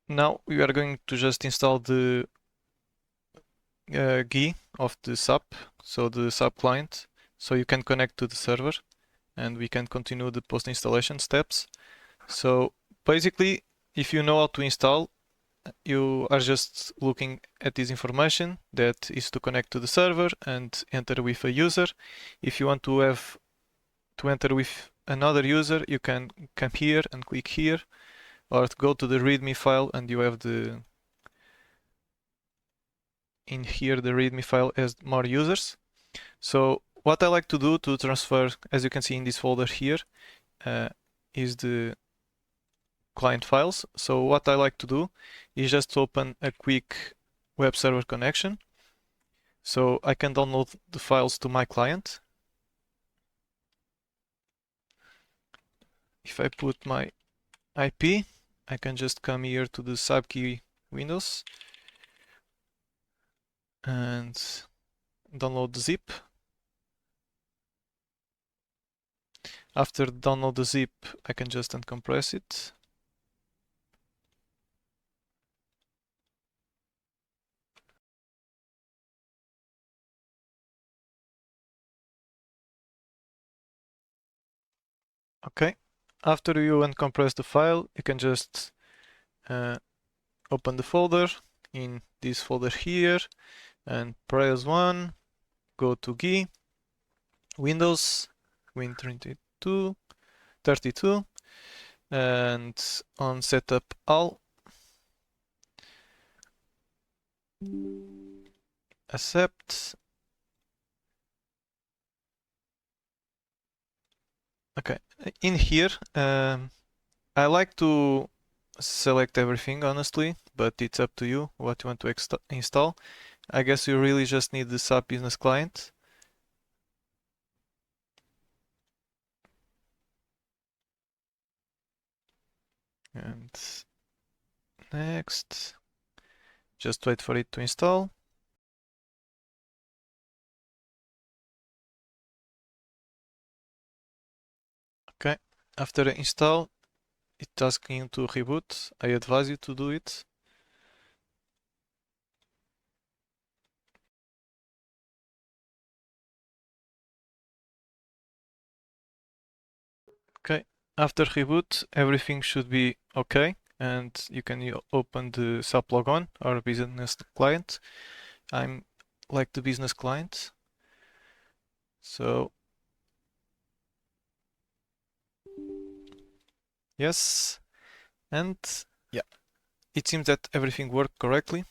Now we are going to just install the GUI of the SAP, so the SAP client, so you can connect to the server and we can continue the post installation steps. So basically, if you know how to install, you are just looking at this information that is to connect to the server and enter with a user. If you want to enter with another user, you can come here and click here, or go to the README file and you have in here the README file as more users. So what I like to do to transfer, as you can see in this folder here, is the client files. So what I like to do is just open a quick web server connection. So I can download the files to my client. If I put my IP, I can just come here to the SAPGUI4Windows and download the zip. After download the zip, I can just uncompress it. Okay. After you uncompress the file, you can just open the folder in this folder here and press 1, go to GUI, Windows, Win32, 32, and on setup all, accept. Okay, in here, I like to select everything honestly, but it's up to you what you want to install. I guess you really just need the SAP Business Client. And next, just wait for it to install. Okay, after install, it's asking you to reboot. I advise you to do it. Okay, after reboot, everything should be okay, and you can open the SAP logon or business client. I'm like the business client, so yes, and yeah, it seems that everything worked correctly.